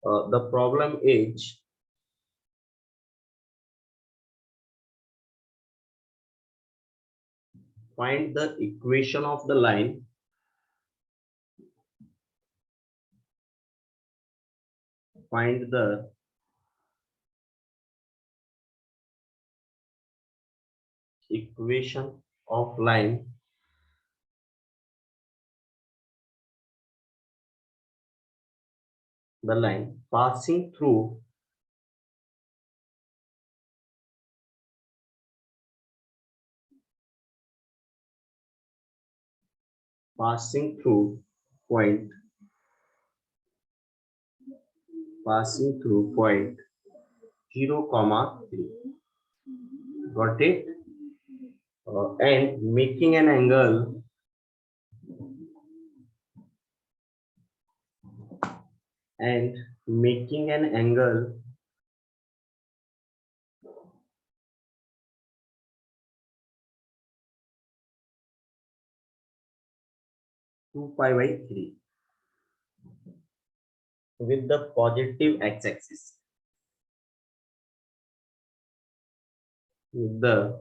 The problem is find the equation of the line find the equation of line passing through point passing through point 0, 3. Got it? And making an angle and making an angle 2 pi by 3 with the positive x-axis. With the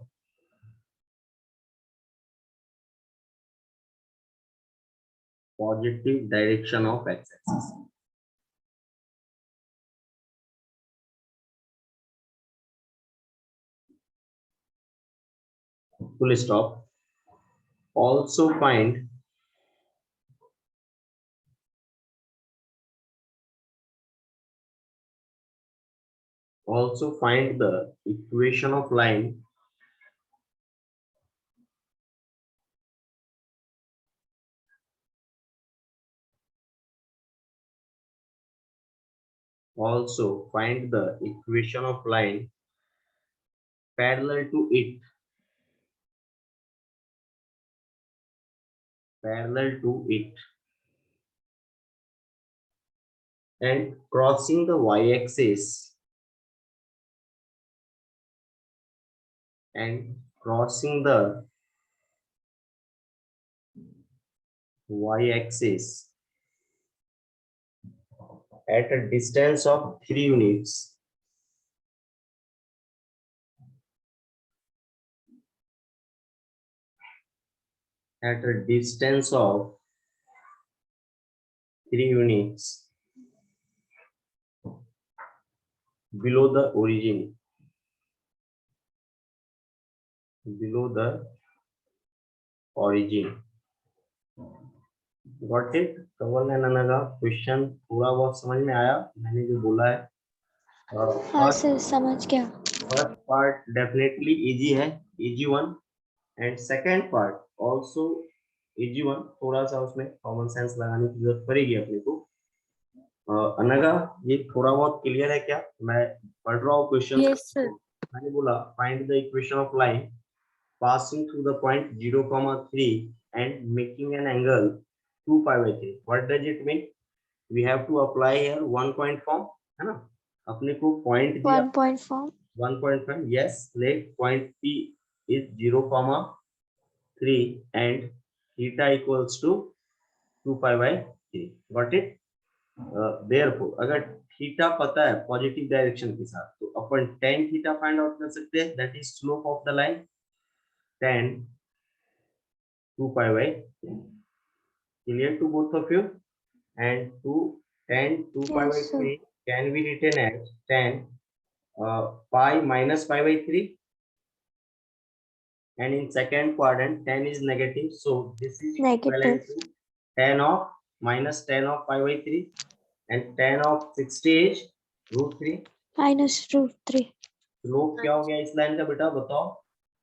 positive direction of x-axis. Full stop. Also find the equation of line parallel to it and crossing the y-axis and crossing the y-axis at a distance of 3 units. At a distance of 3 units below the origin. Got it? Cover and अनगा question पूरा बहुत समझ में आया मैंने जो बोला है? हाँ सर समझ गया. फर्स्ट पार्ट डेफिनेटली इजी है, easy one, and second part also easy one. थोड़ा सा उसमें कॉमन सेंस लगाने की जरूरत पड़ेगी अपने को. अनगा ये थोड़ा बहुत क्लियर है क्या? मैं पढ़ रहा हूँ क्वेश्चन. Yes sir. मैंने बोला find the equation of line passing through the point 0, 3 and making an angle 2 pi by 3. What does it mean? We have to apply here 1 point form, है ना? अपने को point दिया 1 point form. 1.5. Yes, let point P is 0, 3 and theta equals to 2 pi by 3. Got it? Therefore, अगर theta पता है positive direction के साथ तो अपन tan थीटा फाइंड आउट कर सकते हैं. That is slope of the line tan 2 pi by 3. Clear to both of you? And tan 2 pi by Yes sir. 3 can be written as tan pi minus pi by 3. And in second quadrant tan is negative, so this is Negative. equivalent to tan of minus tan of pi by 3. And tan of 60 is √3. Minus √3. Slope क्या हो गया इस line का बेटा बताओ?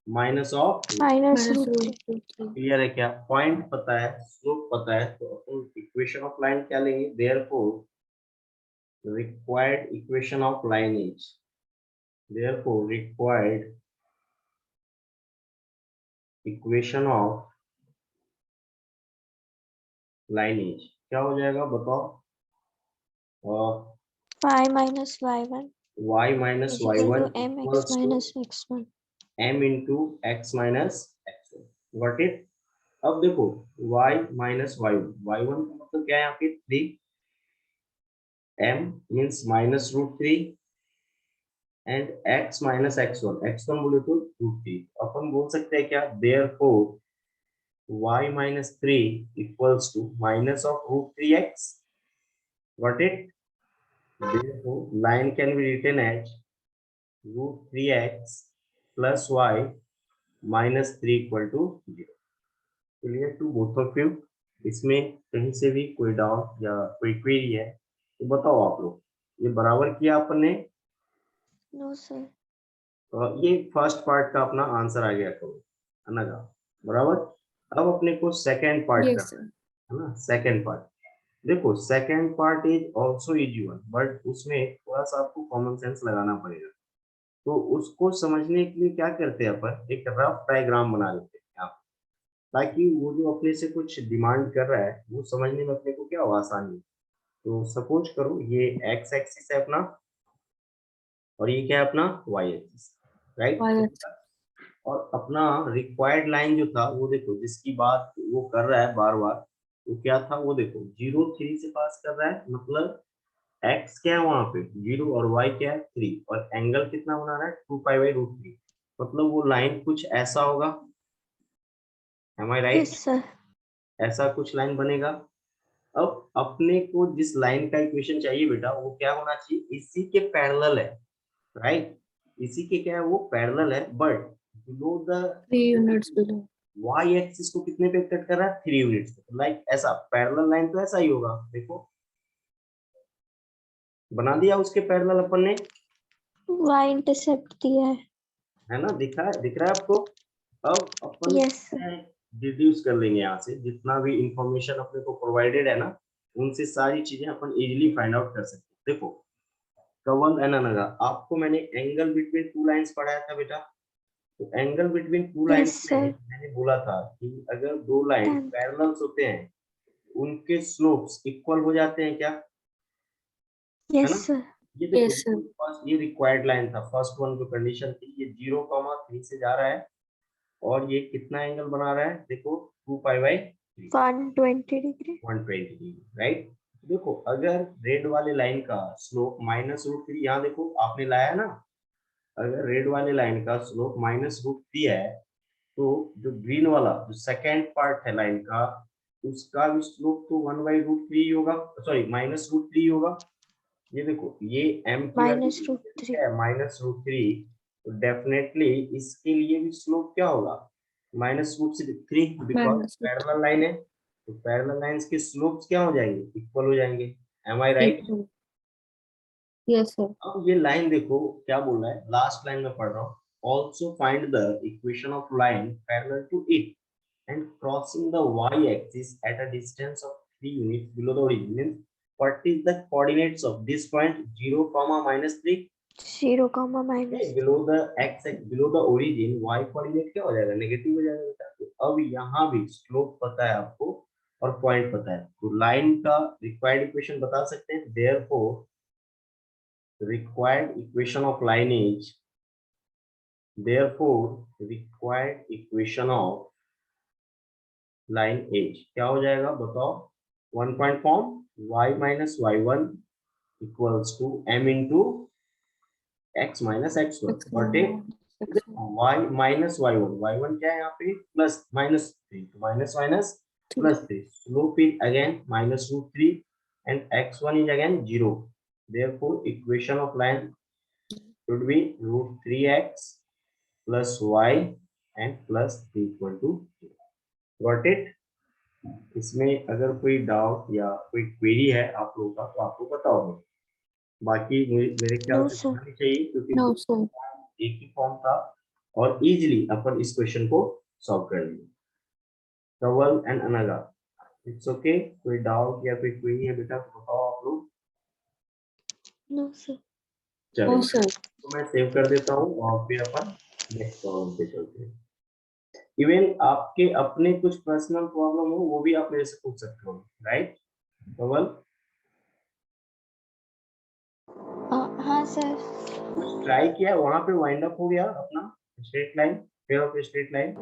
Minus of. Minus √3. Clear है क्या? Point पता है, स्लोप पता है, तो अपन इक्वेशन ऑफ लाइन क्या लेंगे? Therefore required equation of line is required equation of line is क्या हो जाएगा बताओ? y minus y1 y minus is equal y1 to mx equals to minus x1. m into x minus x1. Got it? अब देखो y minus y1 का मतलब क्या है यहाँ पे 3. m means -√3 and x minus x1, x1 बोले तो √3, अपन बोल सकते हैं क्या, therefore y minus 3 equals to minus of √3x. Got it? Therefore line can be written as √3x plus y minus 3 equal to 0. Clear to both of you? इसमें कहीं से भी कोई डाउट या कोई क्वेरी है तो बताओ आप लोग। ये बराबर किया आपने, नो सर। ये फर्स्ट पार्ट का अपना आंसर आ गया करो, है ना, बराबर। अब अपने को सेकंड पार्ट Yes, का, sir. है ना, सेकंड पार्ट। देखो second part is also easy one, but उसमें थोड़ा सा आपको कॉमन सेंस लगाना पड़ेगा। तो उसको समझने के लिए क्या करते हैं अपन, एक रफ डायग्राम बना लेते हैं यहाँ, ताकि वो जो अपने से कुछ डिमांड कर रहा है वो समझने में अपने को क्या हो, आसानी। तो सपोज करो ये एक्स एक्सिस है अपना और ये क्या है अपना वाई एक्सिस, राइट। Y और अपना रिक्वायर्ड लाइन जो था वो देखो, जिसकी बात वो कर रहा है बार बार, वो क्या था, वो देखो 0 3 से पास कर रहा है, मतलब x क्या है वहां पे 0 और y क्या है 3, और एंगल कितना बना रहा है 2π/√3, मतलब वो लाइन कुछ ऐसा होगा। एम आई राइट? Yes sir. ऐसा कुछ लाइन बनेगा। अब अपने को जिस लाइन का इक्वेशन चाहिए बेटा वो क्या होना चाहिए, इसी के पैरेलल है, राइट। इसी के क्या है, वो पैरेलल है, but below the 3 units below. y axis को कितने पे कट कर रहा है, 3 यूनिट्स पे। लाइक ऐसा पैरेलल लाइन तो ऐसा ही होगा, देखो बना दिया उसके पैरेलल अपन ने, वाई इंटरसेप्ट दिया है ना, दिख रहा है आपको। अब अपन यस सर। डिड्यूस कर लेंगे यहाँ से जितना भी इंफॉर्मेशन अपने को प्रोवाइडेड है ना, उनसे सारी चीजें अपन इजीली फाइंड आउट कर सकते हैं। देखो कवल एंड अनगा, आपको मैंने एंगल बिटवीन टू लाइंस पढ़ाया था बेटा। तो angle between two lines Yes, में sir. मैंने बोला था कि अगर दो लाइन Tenth. पैरेलल्स होते हैं उनके स्लोप्स इक्वल हो जाते हैं क्या, है ना। Yes sir. ये देखो Yes, sir. फर्स्ट ये रिक्वायर्ड लाइन था, फर्स्ट वन जो कंडीशन थी, ये 0,3 से जा रहा है और ये कितना एंगल बना रहा है, देखो 2π/3, 120 degree. 120 degree, right. देखो अगर रेड वाले लाइन का स्लोप -√3, यहाँ देखो आपने लाया ना, अगर रेड वाले लाइन का स्लोप -√3 है, तो जो ग्रीन वाला जो सेकेंड पार्ट है लाइन का, उसका भी स्लोप तो 1/√3 होगा, सॉरी -√3 होगा। ये देखो ये m की Minus वैल्यू √3. है -√3, तो डेफिनेटली इसके लिए भी स्लोप क्या होगा, -√3, बिकॉज Minus पैरेलल लाइन है, तो पैरेलल लाइंस के स्लोप्स क्या हो जाएंगे, इक्वल हो जाएंगे। एम आई राइट? equal. Yes, sir. अब ये लाइन देखो क्या बोल रहा है, लास्ट लाइन में पढ़ रहा हूँ, also find the equation of line parallel to it and crossing the y-axis at a distance of 3 units below the origin. Means what is the coordinates of this point, 0, -3? 0, minus. Below the below the origin y coordinate क्या हो जाएगा, negative हो जाएगा बेटा। तो अब यहाँ भी स्लोप पता है आपको और पॉइंट पता है, तो लाइन का रिक्वायर्ड इक्वेशन बता सकते हैं। therefore required equation of line is, therefore required equation of line as क्या हो जाएगा बताओ, 1 point form y minus y1 equals to m into x minus x1, but y minus y1 क्या है यहाँ पे, प्लस -3, तो minus minus +3, slope is again -√3 and x1 is again 0, therefore equation of line should be √3x plus y and +3 equal to 0. Got it? इसमें अगर कोई doubt या कोई क्वेरी है आप लोगों का तो आपको बताओ, बाकी मेरे ख्याल No, से sir. नहीं चाहिए, क्योंकि No, sir. एक ही फॉर्म था और इजीली अपन इस क्वेश्चन को सॉल्व कर लेंगे। कवल एंड अनगा, इट्स ओके, कोई डाउट या कोई क्वेरी है बेटा तो बताओ आप लोग। No, sir. चलो No, sir. तो मैं सेव कर देता हूँ और फिर अपन नेक्स्ट प्रॉब्लम पे चलते हैं। इवन आपके अपने कुछ पर्सनल प्रॉब्लम हो वो भी आप मेरे से पूछ सकते हो, राइट कवल? हाँ सर। ट्राई किया वहां पे, वाइंड अप हो गया अपना straight line, pair of straight line?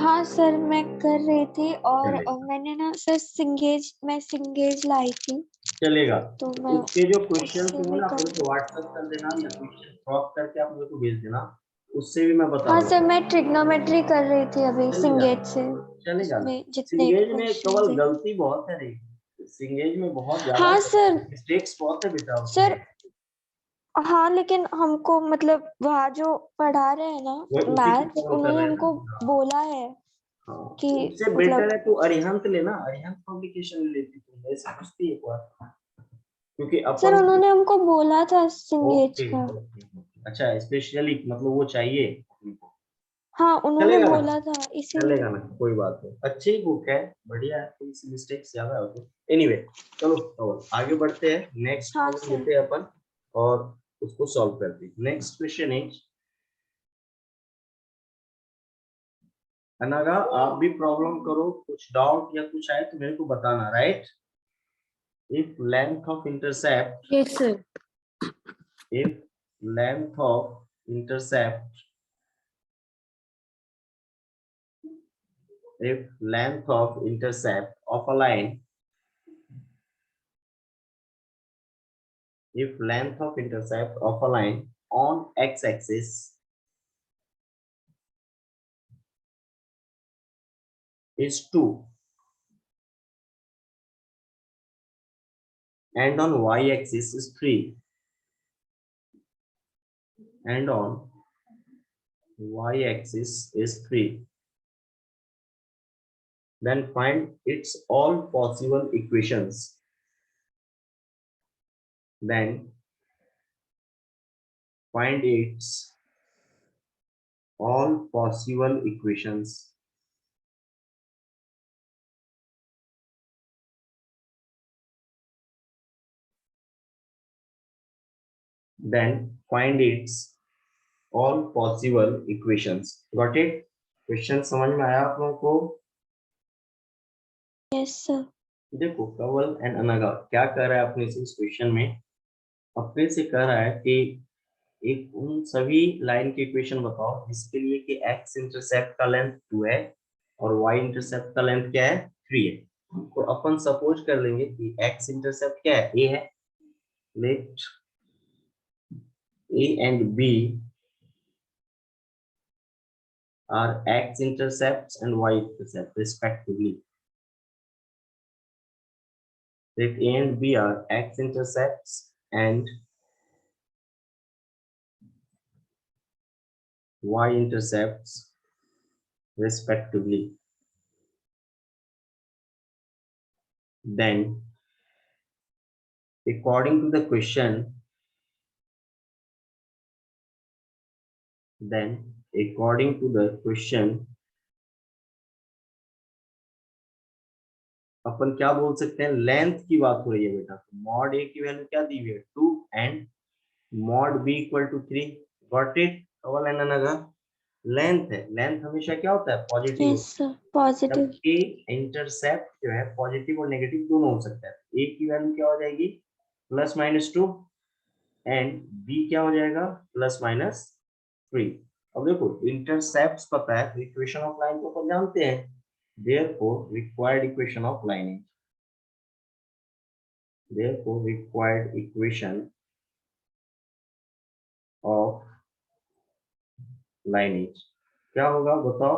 हाँ सर मैं कर रही थी और चलेगा। मैंने ना सर सिंगेज लाई थी। चलेगा। तो मैं उसके जो क्वेश्चन उससे होंगे भी ना आप कर मेरे को व्हाट्सएप कर देना या क्वेश्चन क्रॉप करके आप मेरे को भेज देना, उससे भी मैं बता हाँ दूंगा। सर, मैं ट्रिग्नोमेट्री कर रही थी अभी चलेगा सिंगेट से। चलेगा ना। उसमें जितने सिंगेज में क्वेश्चन केवल है। गलती बहुत है रे, सिंगेज में बहुत ज्यादा हाँ सर। मिस्टेक्स बहुत है बेटा उसमें। सर हाँ, लेकिन हमको मतलब वहाँ जो पढ़ा रहे हैं ना वो उसी को मैथ्स, फॉलो कर उन्होंने रहे हैं हमको ना। बोला है हाँ कि तो उससे बेटर मतलब है तू अरिहंत लेना, अरिहंत पब्लिकेशन लेती तू, ऐसे पूछती एक बार, क्योंकि सर अपन। उन्होंने हमको बोला था सिंगेट ओके का। ओके। अच्छा स्पेशली मतलब वो चाहिए अपने को। हाँ उन्होंने चलेगा ना, बोला था चलेगा इसीलिए। ना, कोई बात नहीं, अच्छी बुक है, बढ़िया है, कोई सी मिस्टेक्स ज्यादा हो तो एनीवे। चलो तो आगे बढ़ते हैं, नेक्स्ट हाँ प्रॉब्लम सर। लेते हैं अपन और उसको सॉल्व करते हैं। नेक्स्ट क्वेश्चन इज, अनागा आप भी प्रॉब्लम करो, कुछ डाउट या कुछ आए तो मेरे को बताना, right. If length of intercept, Yes, sir. if length of intercept, if length of intercept of a line, if length of intercept of a line on x-axis is 2 and on y-axis is 3 and on y-axis is 3, then find its all possible equations. Then find its all possible equations. Then find its all possible equations. Got it? Question समझ में आया आप लोगों को? Yes sir. देखो कवल and अनगा क्या कर रहा है अपने से इस क्वेश्चन में, अपने से कह रहा है कि एक उन सभी लाइन के इक्वेशन बताओ जिसके लिए कि x इंटरसेप्ट का लेंथ 2 है और y इंटरसेप्ट का लेंथ क्या है 3 है। तो अपन सपोज कर लेंगे कि x इंटरसेप्ट क्या है a है, let a and b are x intercepts and y intercept respectively. Let a and b are x intercepts and y intercepts respectively. Then according to the question, अपन क्या बोल सकते हैं, लेंथ की बात हो रही है बेटा, तो मॉड ए की वैल्यू क्या दी हुई है 2 and mod B equal to 3। Got it? कवल एंड अनगा लेंथ है, लेंथ हमेशा क्या होता है पॉजिटिव, यस सर, पॉजिटिव। जबकि इंटरसेप्ट जो है पॉजिटिव और नेगेटिव दोनों हो सकता है। ए की वैल्यू क्या हो जाएगी +-2 एंड बी क्या हो जाएगा +-3। अब देखो इंटरसेप्ट पता है तो इक्वेशन ऑफ लाइन को अपन जानते हैं, therefore required equation of lineage, therefore required equation of lineage क्या होगा बताओ,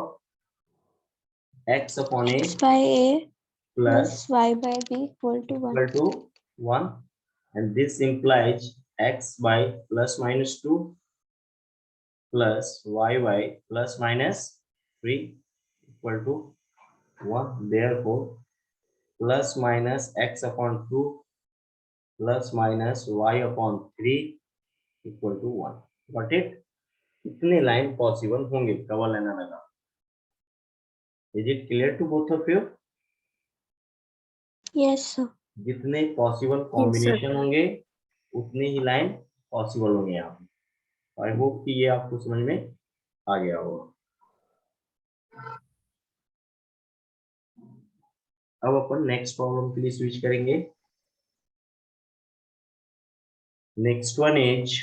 x upon a x by a plus plus y by b equal to 1. equal to 1 and this implies x by +-2 plus y by +-3 equal to 1, therefore plus minus x upon 2 plus minus y upon 3 equal to 1। Got it? कितने line possible होंगे कवल and अनगा? Is it clear to both of you? Yes sir. जितने possible Yes, sir. Combination होंगे उतने ही line possible होंगे यहाँ पे। आई होप कि ये आपको समझ में आ गया होगा। अब अपन नेक्स्ट प्रॉब्लम के लिए स्विच करेंगे। Next one is,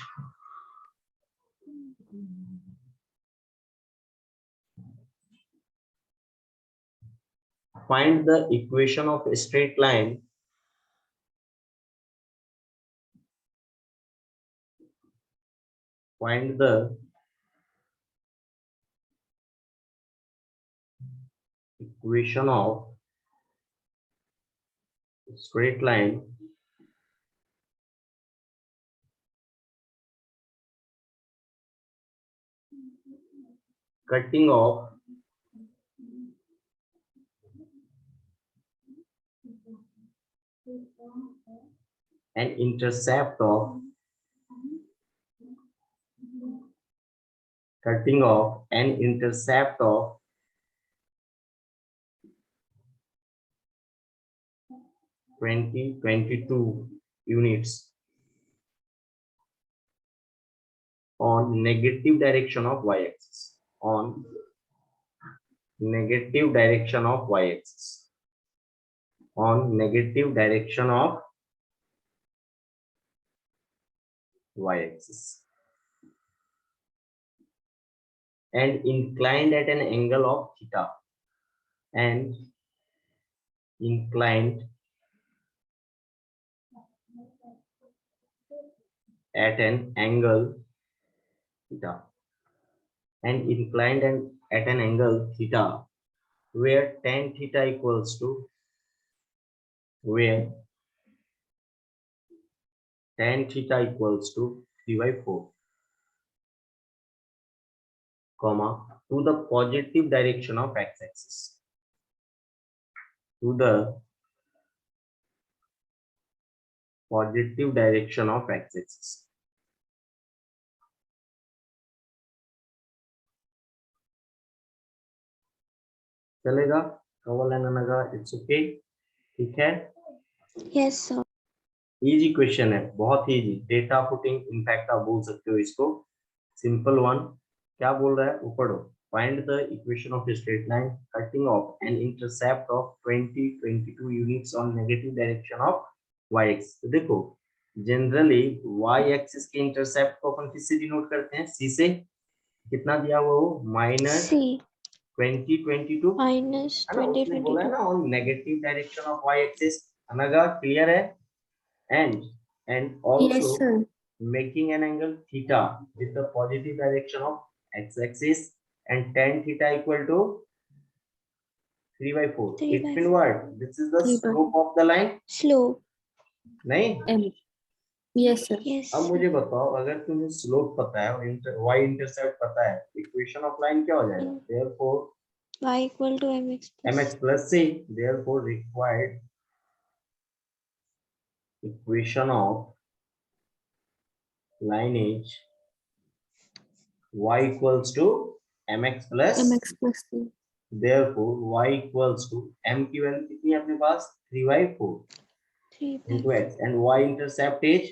find the equation of a straight line find the equation of straight line cutting off an intercept of cutting off an intercept of 2022 units on negative direction of y-axis, on negative direction of y-axis, on negative direction of y-axis, and inclined at an angle of theta, and inclined at an angle theta, and inclined and at an angle theta, where tan theta equals to, where tan theta equals to 3/4, comma, to the positive direction of x-axis, to the positive direction of x-axis. चलेगा कवल Naga it's okay ठीक है Yes, sir. Easy question है बहुत ही easy data footing in fact आप बोल सकते हो इसको सिंपल वन क्या बोल रहा है ऊपर find the equation of straight line cutting off an intercept of 2022 units on negative direction of y axis तो देखो जनरली y एक्सिस के इंटरसेप्ट को अपन किससे डिनोट करते हैं c से कितना दिया हुआ वो माइनस C 2022 minus है ना उसने बोला है 2022. ना on negative direction of y axis अनगा क्लियर है and Yes, also sir. making an angle theta with the positive direction of x-axis and tan theta equal to 3/4 3 it by mean what this is the 3/4. slope of the line slope. नहीं M. Yes, sir. Yes. अब मुझे बताओ अगर तुम्हें slope पता है और y intercept पता है इक्वेशन ऑफ लाइन क्या हो जाएगा therefore Y equal to mx plus. mx plus c therefore required equation of lineage y equals to mx plus MX plus C. therefore y equals to m की value कितनी है अपने पास 3/4 3 by into x and y intercept is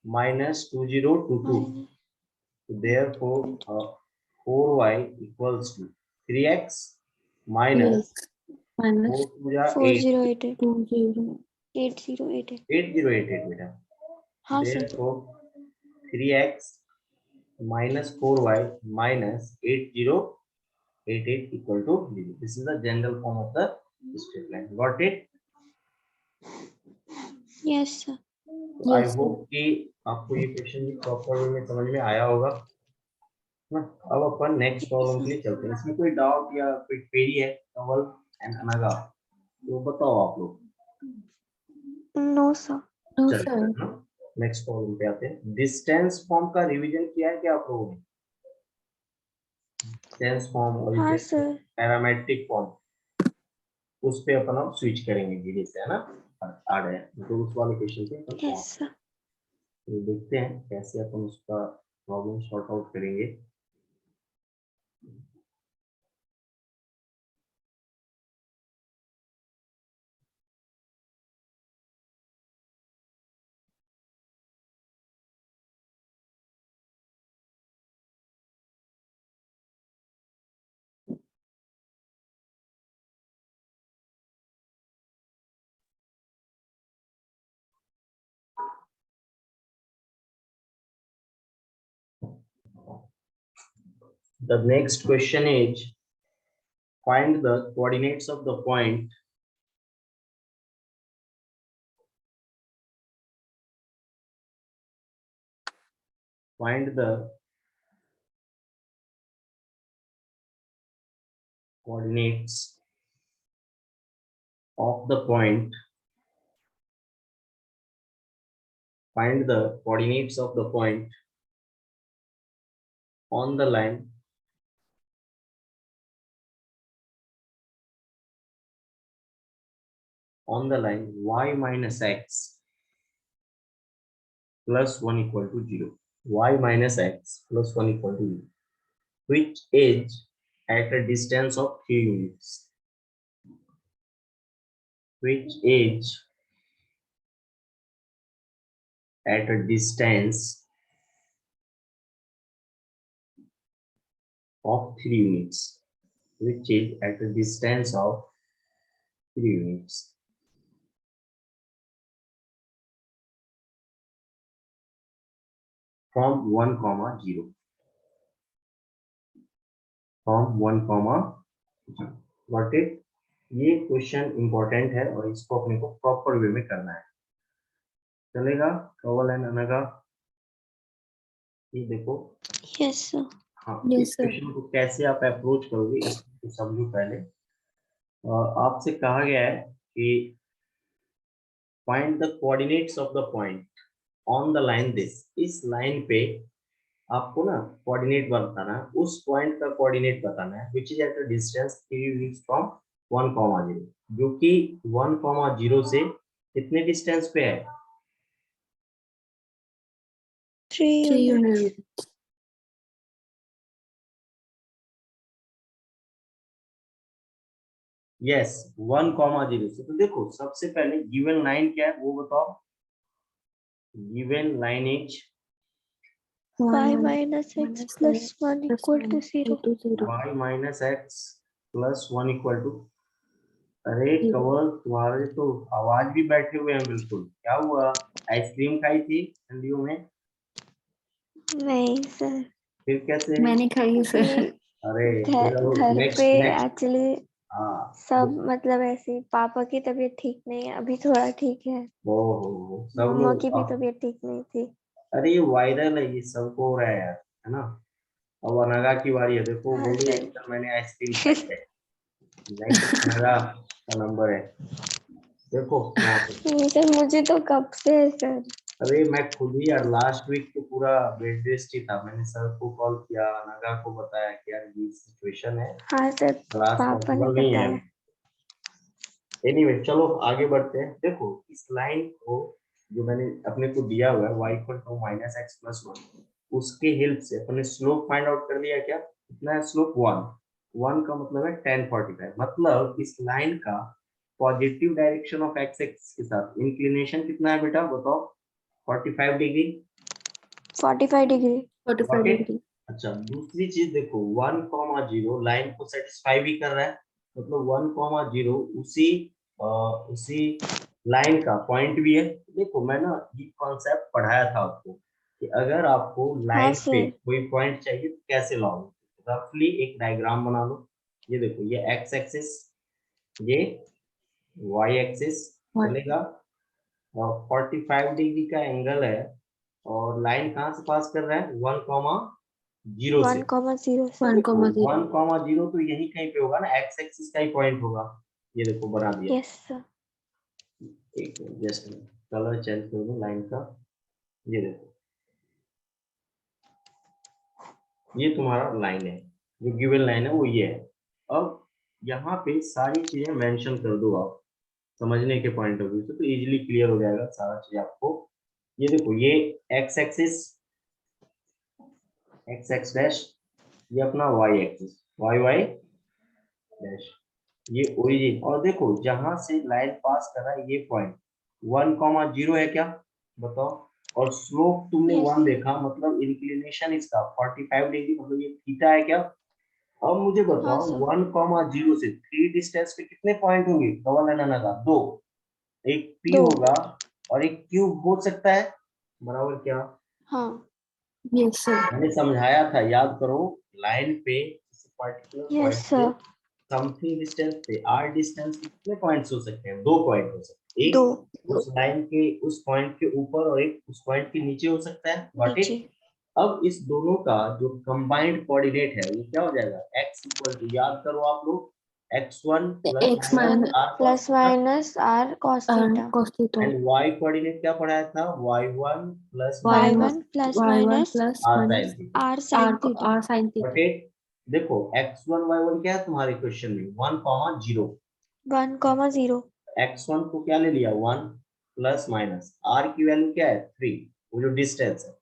minus 2022 minus so therefore 4y equals to 3x minus 3x minus 4 to the 4088 20. 8088. 8088 बेटा हाँ sir. therefore 3x minus 4y minus 8088 equal to 0 this is the general form of the straight line got it Yes sir. तो आई Yes, sir. Hope कि आपको ये question भी proper way में समझ में आया होगा ना अब अपन नेक्स्ट प्रॉब्लम के लिए चलते हैं इसमें कोई डाउट या कोई क्वेरी है कवल एंड अनगा तो बताओ आप लोग No sir. No, चलते sir. हैं ना नेक्स्ट प्रॉब्लम पे आते हैं डिस्टेंस फॉर्म का रिवीजन किया है क्या आप लोगों ने डिस्टेंस फॉर्म और हाँ इसे sir. पैरामेट्रिक फॉर्म उस पे अपन अब स्विच करेंगे धीरे से है ना आ गए तो उस वाले क्वेश्चन पे अपन Yes sir. तो देखते हैं कैसे अपन उसका प्रॉब्लम सॉर्ट आउट करेंगे The next question is find the coordinates of the point find the coordinates of the point, find the coordinates of the point on the line y minus x plus 1 equal to 0. Y minus x plus 1 equal to 0, which is at a distance of 3 units. Which is at a distance of 3 units. Which is at a distance of 3 units. From 1, 0. From 1, 0. Got it? ये question important है और इसको अपने को proper way में करना है. चलेगा कवल एंड अनगा? ये देखो. Yes sir. हाँ, Yes, इस sir. क्वेश्चन को कैसे आप अप्रोच करोगे इसको समझो पहले. आपसे कहा गया है कि find the coordinates of the point on the line this. इस लाइन पे आपको ना कोऑर्डिनेट बताना है, उस पॉइंट का कोऑर्डिनेट बताना है which is at a distance 3 units from 1, 0, जो कि 1, 0 से कितने डिस्टेंस पे है? 3 3 units. units. यस 1, 0 से. तो देखो सबसे पहले गिवन लाइन क्या है वो बताओ. Given line is Y minus x plus 1 equal to 0. y minus x plus 1 equal to. अरे कवल तुम्हारे तो आवाज भी बैठे हुए हैं बिल्कुल. क्या हुआ? आइसक्रीम खाई थी ठंडियों में? नहीं सर. फिर कैसे? मैंने खाई सर. अरे घर नेक्स्ट पे नेक्स्ट. एक्चुअली हाँ. सब मतलब ऐसे पापा की तबीयत ठीक नहीं है, अभी थोड़ा ठीक है. ओहो सब मम्मा लोग. की भी तबीयत ठीक नहीं थी. अरे ये वायरल है, ये सबको हो रहा है यार, है ना. अब अनगा की बारी है. देखो हाँ बोलिए सर. सर मैंने आइसक्रीम खाई है. नेक्स्ट अनगा का नंबर है. देखो मैं नहीं सर, मुझे तो कब से है सर. अरे मैं खुद ही यार लास्ट वीक तो पूरा बेड रेस्ट ही था. मैंने सर को कॉल किया, अनगा को बताया कि यार ये सिचुएशन है, हाँ सर, क्लास पापा ने पॉसिबल नहीं है. बताया. एनीवे चलो आगे बढ़ते हैं. देखो इस लाइन को जो मैंने अपने को दिया हुआ है y equal to minus x plus 1, उसके हेल्प से अपने स्लोप फाइंड आउट कर लिया. क्या कितना है स्लोप? 1 का मतलब है 1045. मतलब इस लाइन का positive direction of x axis के साथ इंक्लिनेशन कितना है बेटा बताओ? 45 डिग्री. 45 डिग्री. 45 Okay? degree. अच्छा दूसरी चीज देखो 1, 0 लाइन को सेटिस्फाई भी कर रहा है. मतलब 1, 0 उसी लाइन का पॉइंट भी है. देखो मैं ना ये कॉन्सेप्ट पढ़ाया था आपको कि अगर आपको हाँ लाइन पे सर. कोई पॉइंट चाहिए तो कैसे लाओगे. रफली एक डायग्राम बना लो. ये देखो ये एक्स एक्सिस, ये वाई एक्सिस चलेगा. और 45 डिग्री का एंगल है और लाइन कहाँ से पास कर रहा है? 1, 0 से. 1,0 1, सर. 0. 1, 0 तो यही कहीं पे होगा ना, एक्स एक्सिस का ही पॉइंट होगा. ये देखो बना दिया. Yes sir. एक जस्ट कलर चेंज कर दो लाइन का. ये देखो ये तुम्हारा लाइन है, जो गिवन लाइन है वो ये है. अब यहाँ पे सारी चीजें मेंशन कर दो आप समझने के पॉइंट ऑफ व्यू से, तो इजीली क्लियर हो जाएगा सारा चीज आपको. ये देखो ये x axis, x x dash, ये अपना y axis, y y dash, ये ओरिजिन. और देखो जहां से लाइन पास कर रहा है ये पॉइंट 1, 0 है क्या बताओ. और स्लोप तुमने Yes. 1 देखा, मतलब इंक्लिनेशन इसका 45 डिग्री, मतलब ये थीटा है क्या. अब मुझे हाँ बताओ सर. 1, 0 से 3 डिस्टेंस पे कितने पॉइंट होंगे कवल एंड अनगा? 2. एक पी 2. होगा और एक क्यूब हो सकता है बराबर. क्या हाँ. Yes, sir. मैंने समझाया था याद करो. लाइन पे पर्टिकुलर यस पॉइंट से सर. समथिंग डिस्टेंस पे आर डिस्टेंस पे कितने पॉइंट्स हो सकते हैं? 2 पॉइंट हो सकते हैं. 2 एक उस लाइन के उस पॉइंट के ऊपर और एक उस पॉइंट के नीचे हो सकता है. गॉट नीचे. इट. अब इस दोनों का जो कंबाइंड कोऑर्डिनेट है वो क्या हो जाएगा? x इक्वल टू, याद करो आप लोग, x1 X minus r plus minus r cos थीटा, cos theta. And y coordinate क्या पढ़ाया था, y1 plus y1 plus Y1 minus plus r minus sin theta. R sine theta, R sin theta. बटे देखो x1 y1 क्या है तुम्हारे question में 1,0, 1,0, x1 को क्या ले लिया 1 प्लस माइनस r की वैल्यू क्या है 3, वो जो डिस्टेंस है,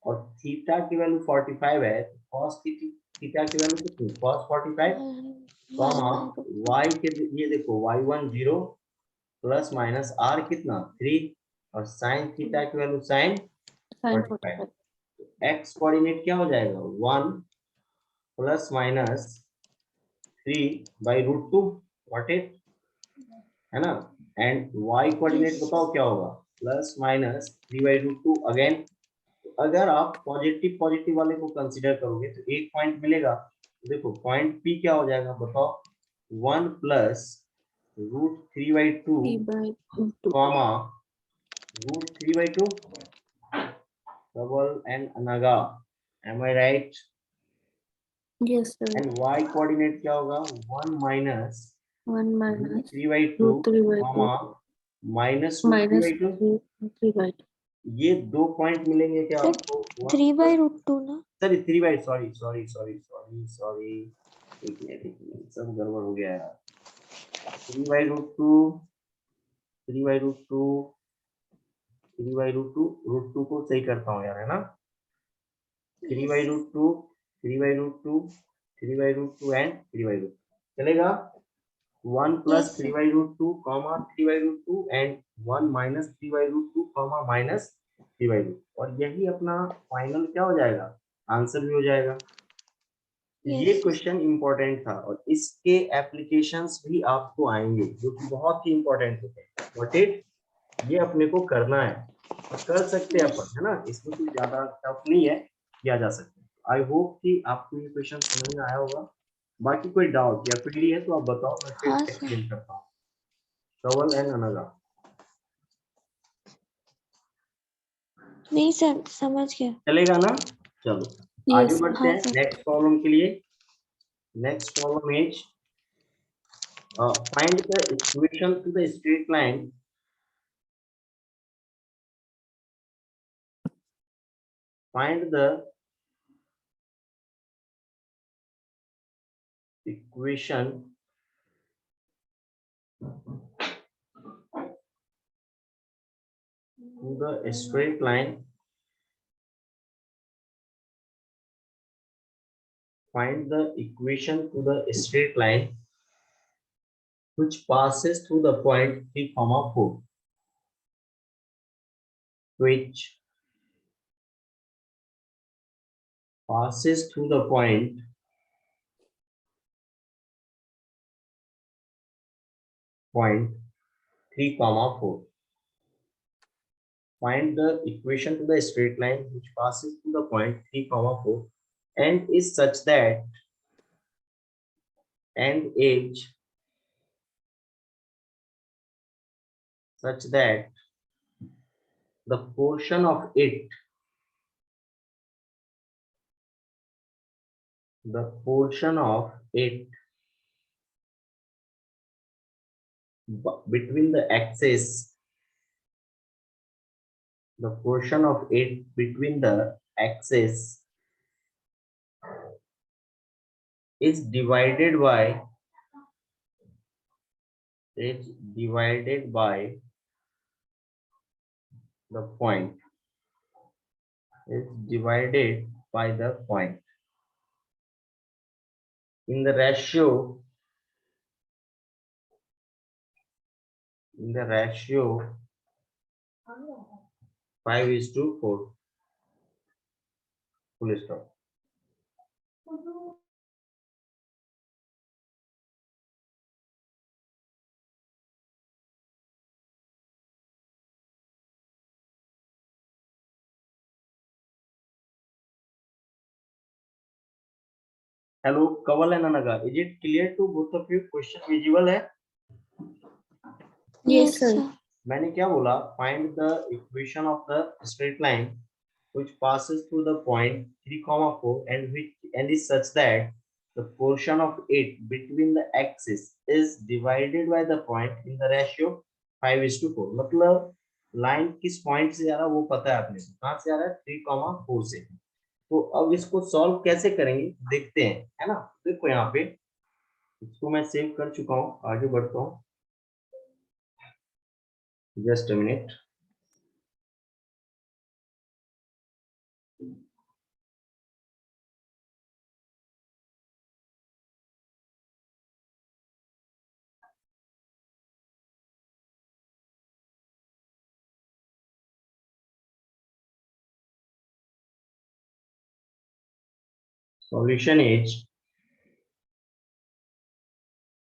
और थीटा की वैल्यू 45 है, cos थीटा की वैल्यू कितनी cos 45 कॉमा y के ये देखो y1 0 प्लस माइनस r कितना 3 और sin थीटा की value sin Sin 45, 45. x coordinate क्या हो जाएगा 1 प्लस माइनस 3/√2 व्हाट इट है ना, एंड y कोऑर्डिनेट बताओ क्या होगा प्लस माइनस 3/√2 अगेन। अगर आप पॉजिटिव पॉजिटिव वाले को कंसीडर करोगे तो एक पॉइंट मिलेगा, देखो पॉइंट p क्या हो जाएगा बताओ 1 plus √3/2 3/2. Comma √3/2 double and anaga, am I right? Yes, sir. And y coordinate क्या होगा 1 minus 1 minus √3/2 √3/2 comma minus minus √3/2, 3/2. ये दो पॉइंट मिलेंगे क्या Sir, आपको 3/√2 ना, सॉरी 3/, सॉरी एक मिनट सब गड़बड़ हो गया यार, 3/√2 3/√2 3/√2 √2 को सही करता हूँ यार, है ना 3/√2 3/√2 3/√2 एंड 3/√2 चलेगा, 1 plus Yes, sir. 3/√2 comma 3/√2 and 1 minus 3/√2 comma minus 3/2, और यही अपना फाइनल क्या हो जाएगा आंसर भी हो जाएगा। ये Yes. क्वेश्चन इंपॉर्टेंट था और इसके एप्लीकेशंस भी आपको आएंगे जो कि बहुत ही इंपॉर्टेंट होते हैं, व्हाट इट ये अपने को करना है और कर सकते हैं अपन, है ना, इसमें कोई ज्यादा टफ नहीं है, किया जा सकता है। आई होप कि आपको ये क्वेश्चन समझ में आया होगा, बाकी कोई डाउट या क्वेरी है तो आप बताओ, मैं फिर हाँ सर, एक्सप्लेन करता हूँ। कवल एंड अनगा, नहीं सर समझ गया। चलेगा ना, चलो आगे Yes, sir. बढ़ते हाँ हैं सर, नेक्स्ट प्रॉब्लम के लिए। Next problem is find the equation two the straight line, find the equation to the straight line, find the equation to the straight line which passes through the point 3, 4, which passes through the point point 3, 4. Find the equation to the straight line which passes through the point 3, 4 and is such that and age such that the portion of it, the portion of it between the axis, the portion of it between the axis is divided by the point, is divided by the point in the ratio 5:4, full stop. Hello, Kaval and Anaga. Is it clear to both of you? Question visible है? Yes, yes sir. sir, मैंने क्या बोला? Find the equation of the straight line which passes through the point 3, 4 and is such that the portion of it between the axis is divided by the point in the ratio 5:4. मतलब line किस point से जा रहा है वो पता है आपने, कहां से आ रहा है 3,4 से। तो अब इसको सॉल्व कैसे करेंगे देखते हैं, है ना। देखो यहाँ पे इसको मैं सेव कर चुका हूँ, आगे बढ़ता हूँ, just a minute. Solution is,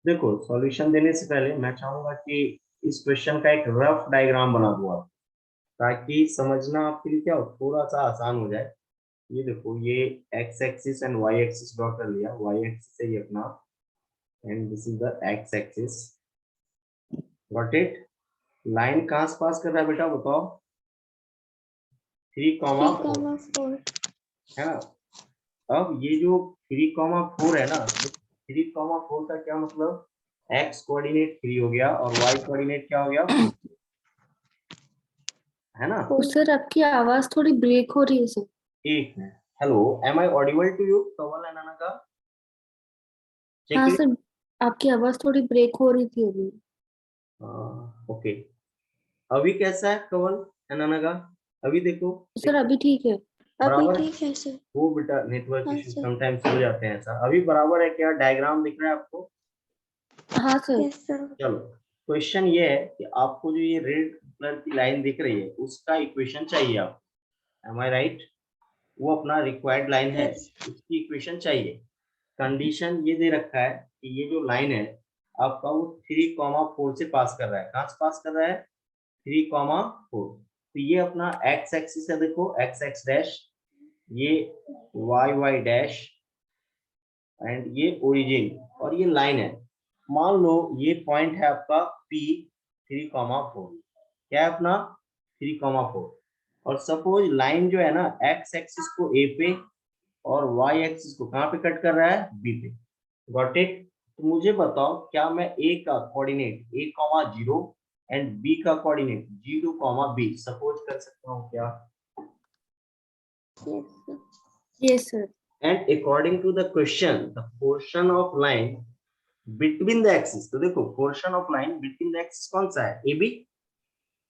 देखो सॉल्यूशन देने से पहले मैं चाहूंगा कि इस क्वेश्चन का एक रफ डायग्राम बना दूं आप, ताकि समझना आपके लिए क्या हो, थोड़ा सा आसान हो जाए। ये देखो, ये x axis and y axis draw कर लिया, वाई एक्सिस है ये अपना, and this is the x axis. Got it. Line कहां से पास कर रहा है बेटा बताओ? 3,4 3,4 है ना। अब ये जो 3,4 है ना, 3,4 का क्या मतलब, एक्स कोऑर्डिनेट 3 हो गया और वाई कोऑर्डिनेट क्या हो गया 4, है ना। तो सर आपकी आवाज थोड़ी ब्रेक हो रही है सर। एक है, hello, am I audible to you कवल एंड अनका? हाँ चेक इट। सर, आपकी आवाज थोड़ी ब्रेक हो रही थी अभी। ओके, अभी कैसा है कवल एंड अनका? अभी देखो सर अभी ठीक है। अभी बराबर है? ठीक है सर। वो बेटा नेटवर्क हाँ इशू सर। समटाइम्स हो जाते हैं ऐसा। अभी बराबर है क्या? डायग्राम दिख रहा है आपको? हाँ सर। Yes sir. चलो, क्वेश्चन ये है कि आपको जो ये रेड कलर की लाइन दिख रही है उसका इक्वेशन चाहिए आपको, एम आई राइट? वो अपना रिक्वायर्ड लाइन है, यस। उसकी इक्वेशन चाहिए। कंडीशन ये दे रखा है कि ये जो लाइन है आपका वो 3,4 से पास कर रहा है। कहां से पास कर रहा है? 3,4। तो ये अपना एक्स एक्सिस है, देखो एक्स एक्स डैश, ये वाई वाई डैश, एंड ये ओरिजिन, और ये लाइन है। मान लो ये पॉइंट है आपका P 3,4, क्या है अपना 3,4, और सपोज लाइन जो है ना एक्स एक्सिस को A पे और वाई एक्सिस को कहां पे कट कर रहा है? B पे। Got it. तो मुझे बताओ, क्या मैं A का कोऑर्डिनेट A,0 एंड B का कोऑर्डिनेट G2, B सपोज कर सकता हूँ क्या? Yes sir. Yes sir. And according to the question, the portion of line between the axis, तो देखो portion of line between the axis कौन सा है? AB,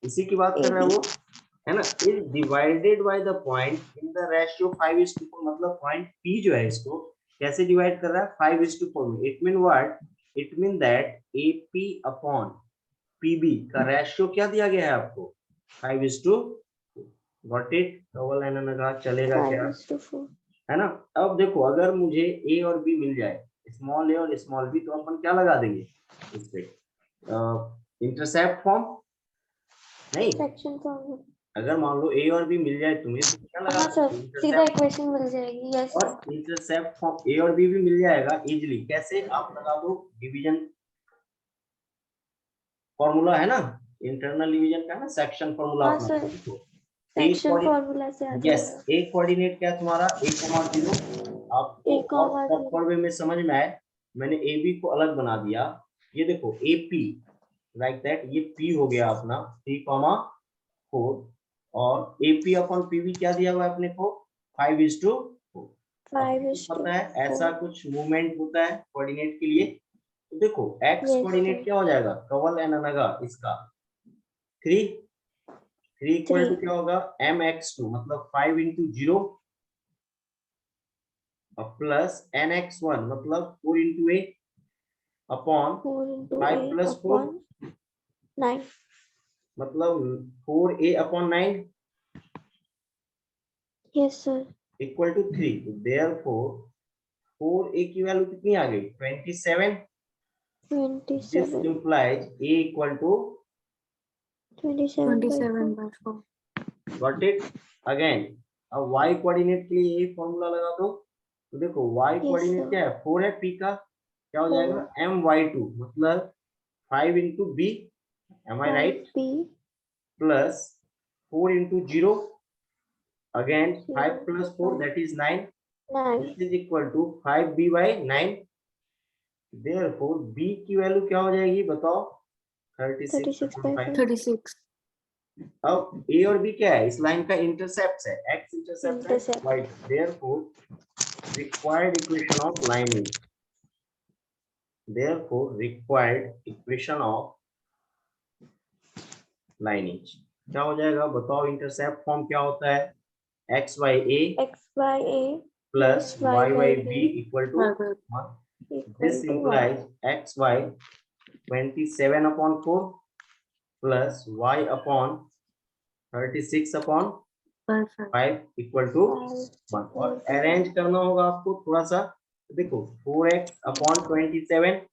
इसी की बात कर रहा है वो, है ना। is divided by the point in the ratio 5:4, मतलब point P जो है इसको कैसे डिवाइड कर रहा है? 5:4 में। It mean what? It mean that AP upon PB का रेशियो क्या दिया गया है आपको? 5:4। Got it. डबल लाइन में कहा चलेगा क्या? 5:4। है ना। अब देखो, अगर मुझे ए और बी मिल जाए, स्मॉल ए और स्मॉल बी, तो अपन क्या लगा देंगे इस पे? इंटरसेप्ट फॉर्म नहीं। Section formula. अगर मान लो ए और बी मिल जाए तुम्हें तो क्या लगा हाँ सर, दोगे? सीधा इंटरसेप्ट। इक्वेशन मिल जाएगी। यस और सर। इंटरसेप्ट फॉर्म ए और बी भी मिल जाएगा इजीली। कैसे? आप लगा दो डिवीजन फॉर्मूला, है ना, इंटरनल डिवीजन का है ना, सेक्शन फॉर्मूला हाँ अपना। सर, देखो ए सेक्शन फॉर्मूला से आ यस, जाएगा। ए कोऑर्डिनेट क्या है तुम्हारा? 1,0। आपको और 1,0। प्रॉपर वे में समझ में आए, मैंने ए बी को अलग बना दिया। ये देखो ए पी, लाइक दैट, ये पी हो गया अपना 3,4, और A P upon P B क्या दिया हुआ है अपने को? 5:4। आपको पता है ऐसा 5:4। कुछ मूवमेंट होता है कोऑर्डिनेट के लिए। तो देखो एक्स यस कोऑर्डिनेट सर। क्या हो जाएगा कवल एंड अनगा इसका? 3। 3 इक्वल टू 3। क्या होगा? mx2, मतलब 5:0 प्लस nx1, मतलब 4 × a अपॉन 4 × 5 a + 4, अपॉन 9। मतलब 4a upon 9 yes sir. Equal to 3। तो देयरफॉर 4a की वैल्यू कितनी आ गई? 27। This 27। Implies a equal to 27 27/4। by 4। Got it. Again, अब y कोऑर्डिनेट के लिए ये फॉर्मूला लगा दो। तो देखो y यस कोऑर्डिनेट सर। क्या है? 4 है, p का क्या हो जाएगा? 4 my2, मतलब 5 × b, am I right? 5b plus 4 × 0, again 5 0 + 4, that is 9, 9. this is equal to 5b by 9. Therefore b की वैल्यू क्या हो जाएगी बताओ? 36 36 upon by 5. 36. अब a और b क्या है? इस लाइन का इंटरसेप्ट है, x इंटरसेप्ट है Intercept. y. Therefore required equation of lineage. Therefore required equation of lineage क्या हो जाएगा बताओ? इंटरसेप्ट फॉर्म क्या होता है? x by a X by A plus y by b equal to Y by 1. equal This to 1. implies xy 27 upon 4 plus y upon 36 upon 5. 5 equal to 1. और arrange करना होगा आपको थोड़ा सा. देखो 4x upon 27